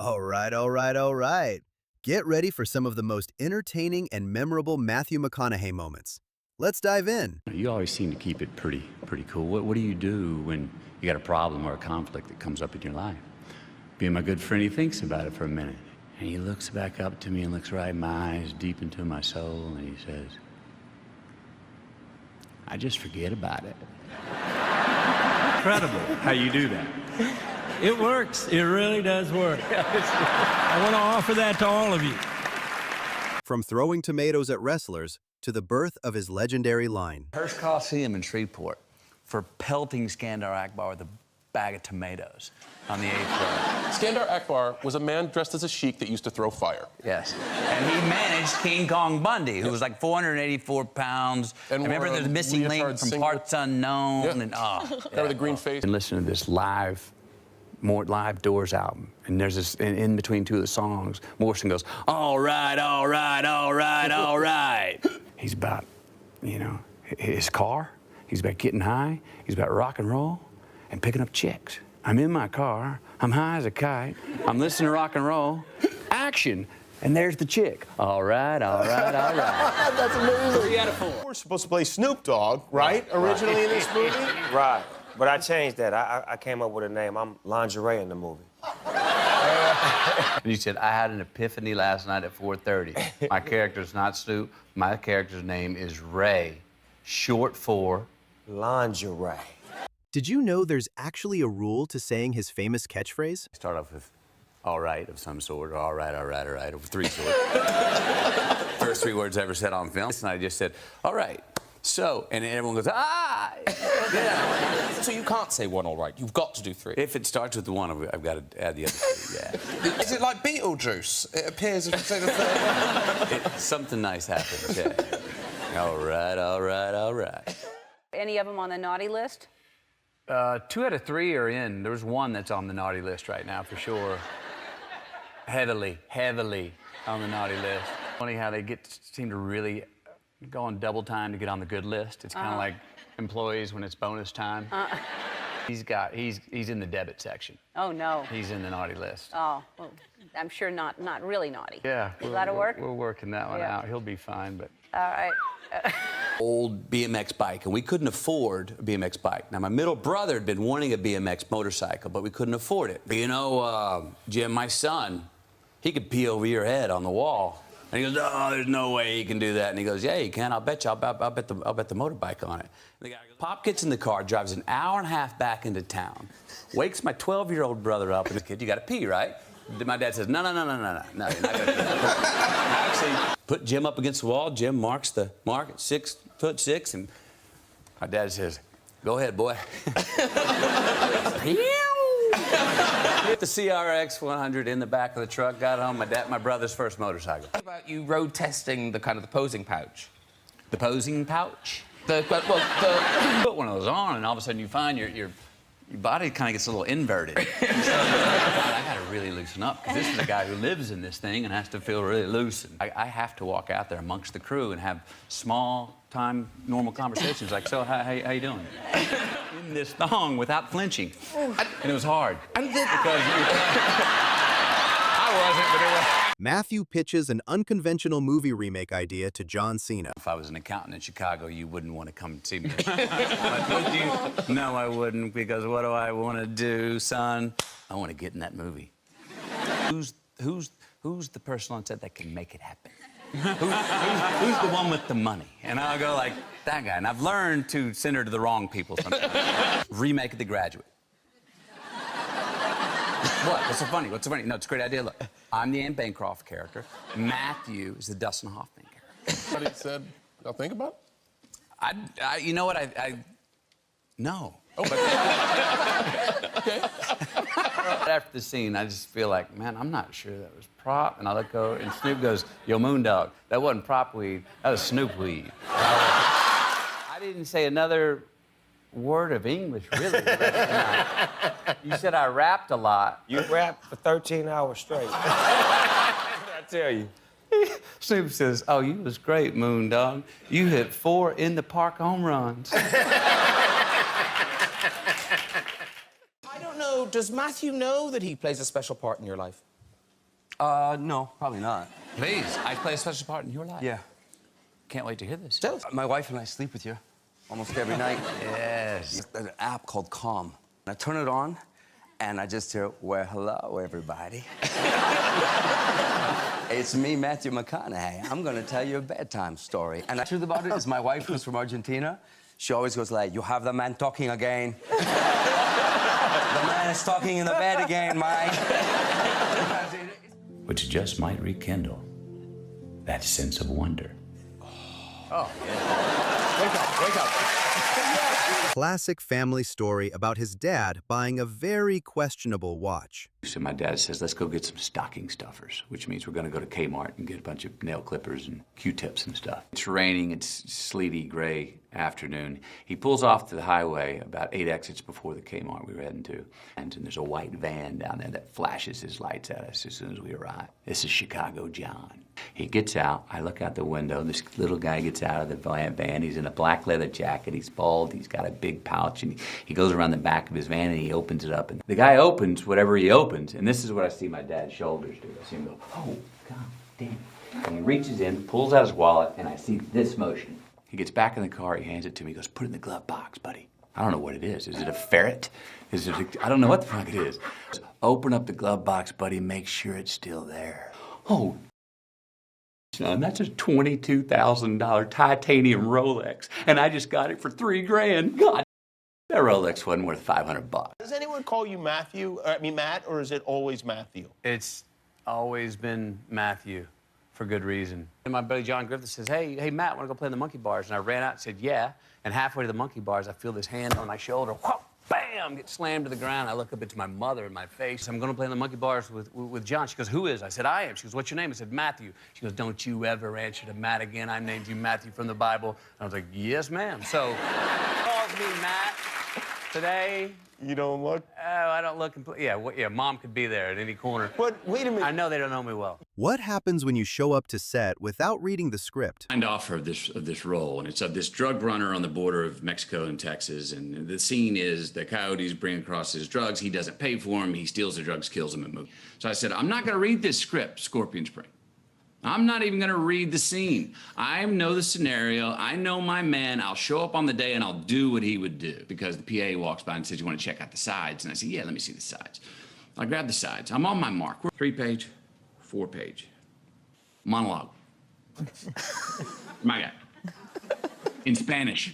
All right. Get ready for some of the most entertaining and memorable Matthew McConaughey moments. Let's dive in. You always seem to keep it pretty cool. What do you do when you got a problem or a conflict that comes up in your life? Being my good friend, he thinks about it for a minute. And he looks back up to me and looks right in my eyes, deep into my soul, and he says, I just forget about it. Incredible how you do that. It works. It really does work. I want to offer that to all of you. From throwing tomatoes at wrestlers to the birth of his legendary line. Hearst Coliseum in Shreveport for pelting Skandar Akbar with a bag of tomatoes on the 8th row. Skandar Akbar was a man dressed as a sheik that used to throw fire. Yes. And he managed King Kong Bundy, who was like 484 pounds. And remember the missing link from Parts Unknown? Yep. And Remember the green face? And listen to this live Doors album. And there's this, in between two of the songs, Morrison goes, all right, all right, all right, all right. He's about, his car. He's about getting high. He's about rock and roll and picking up chicks. I'm in my car. I'm high as a kite. I'm listening to rock and roll. Action. And there's the chick. All right, all right, all right. That's amazing. 3 out of 4. We're supposed to play Snoop Dogg, right? Originally in this movie? Right. But I changed that. I came up with a name. I'm lingerie in the movie. He said, I had an epiphany last night at 4:30. My character's not Snoop. My character's name is Ray, short for... Lingerie. Did you know there's actually a rule to saying his famous catchphrase? Start off with all right of some sort, or all right, of 3 sorts. First 3 words I ever said on film. And I just said, all right. So, and everyone goes, ah! Yeah. So you can't say 1 all right. You've got to do 3. If it starts with the 1, I've got to add the other 2, yeah. Is it like Beetlejuice? It appears if you say the 3rd one. Something nice happens, yeah. All right, all right, all right. Any of them on the naughty list? 2 out of 3 are in. There's 1 that's on the naughty list right now, for sure. Heavily on the naughty list. Funny how they seem to really go on double time to get on the good list. It's kind of like employees when it's bonus time. He's in the debit section. Oh, no. He's in the naughty list. Oh, well, I'm sure not really naughty. Yeah. That'll work? We're working that one out. He'll be fine, but... All right. Old BMX bike, and we couldn't afford a BMX bike. Now, my middle brother had been wanting a BMX motorcycle, but we couldn't afford it. But Jim, my son, he could pee over your head on the wall. And he goes, oh, there's no way he can do that. And he goes, yeah, you can. I'll bet you. I'll bet the motorbike on it. And the guy goes, Pop gets in the car, drives an hour and a half back into town, wakes my 12-year-old brother up, and the kid, you got to pee, right? My dad says, no, you're not going to do that. Actually, put Jim up against the wall. Jim marks the mark at 6'6", and my dad says, go ahead, boy. Hit the CRX 100 in the back of the truck, got home, my brother's first motorcycle. What about you road testing the posing pouch? The posing pouch? Put one of those on, and all of a sudden you find your body kind of gets a little inverted. I got to really loosen up, because this is a guy who lives in this thing and has to feel really loose. And I have to walk out there amongst the crew and have small-time, normal conversations like, so, how you doing? In this thong without flinching. And it was hard. I wasn't, but it was. Matthew pitches an unconventional movie remake idea to John Cena. If I was an accountant in Chicago, you wouldn't want to come see me. Would you? No, I wouldn't, because what do I want to do, son? I want to get in that movie. Who's the person on set that can make it happen? Who's the one with the money? And I'll go like, that guy. And I've learned to send her to the wrong people sometimes. Remake of The Graduate. What? What's so funny? No, it's a great idea. Look, I'm the Anne Bancroft character. Matthew is the Dustin Hoffman character. Somebody said, I'll think about it? You know what? No. Oh, okay. After the scene, I just feel like, man, I'm not sure that was prop. And I look over, and Snoop goes, yo, Moondog, that wasn't prop weed. That was Snoop weed. I didn't say another word of English, really. You said I rapped a lot. You rapped for 13 hours straight. I tell you. Snoop says, oh, you was great, Moondog. You hit 4 in-the-park home runs. I don't know, does Matthew know that he plays a special part in your life? No, probably not. Please, I play a special part in your life. Yeah. Can't wait to hear this. My wife and I sleep with you almost every night. Yes. There's an app called Calm. I turn it on, and I just hear, well, hello, everybody. It's me, Matthew McConaughey. I'm gonna tell you a bedtime story. And the truth about it is my wife, who's from Argentina, she always goes like, you have the man talking again. The man is talking in the bed again, Mike. Which just might rekindle that sense of wonder. Wake up. Classic family story about his dad buying a very questionable watch. So my dad says, let's go get some stocking stuffers, which means we're going to go to Kmart and get a bunch of nail clippers and Q-tips and stuff. It's raining, it's sleety, gray afternoon. He pulls off to the highway about 8 exits before the Kmart we were heading to. And there's a white van down there that flashes his lights at us as soon as we arrive. This is Chicago John. He gets out, I look out the window, this little guy gets out of the van, he's in a black leather jacket, he's bald, he's got a big pouch, and he goes around the back of his van and he opens it up. And the guy opens whatever he opens, and this is what I see my dad's shoulders do. I see him go, oh, God damn. And he reaches in, pulls out his wallet, and I see this motion. He gets back in the car, he hands it to me, he goes, put it in the glove box, buddy. I don't know what it is. Is it a ferret? I don't know what the fuck it is. Open up the glove box, buddy, make sure it's still there. Oh, son, that's a $22,000 titanium Rolex, and I just got it for $3,000. God, that Rolex wasn't worth $500. Does anyone call you Matthew? Matt, or is it always Matthew? It's always been Matthew, for good reason. And my buddy John Griffith says, hey, Matt, want to go play in the monkey bars? And I ran out and said, yeah. And halfway to the monkey bars, I feel this hand on my shoulder. Whoa, bam, get slammed to the ground. I look up into my mother in my face. I'm going to play in the monkey bars with John. She goes, who is? I said, I am. She goes, what's your name? I said, Matthew. She goes, don't you ever answer to Matt again. I named you Matthew from the Bible. And I was like, yes, ma'am. So, calls me Matt today. You don't look? Oh, I don't look yeah, Mom could be there at any corner. But wait a minute. I know they don't know me well. What happens when you show up to set without reading the script? Signed offer of this role, and it's of this drug runner on the border of Mexico and Texas. And the scene is the coyotes bring across his drugs. He doesn't pay for them. He steals the drugs, kills them, and moves. So I said, I'm not going to read this script, Scorpion Spring. I'm not even going to read the scene. I know the scenario. I know my man. I'll show up on the day and I'll do what he would do, because the PA walks by and says, you want to check out the sides? And I say, yeah, let me see the sides. I grab the sides. I'm on my mark. 3-page, 4-page. Monologue. My guy. In Spanish.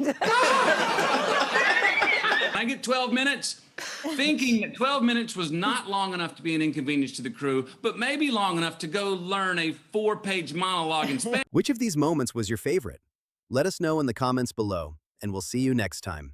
I get 12 minutes, thinking that 12 minutes was not long enough to be an inconvenience to the crew, but maybe long enough to go learn a 4-page monologue in Spanish. Which of these moments was your favorite? Let us know in the comments below, and we'll see you next time.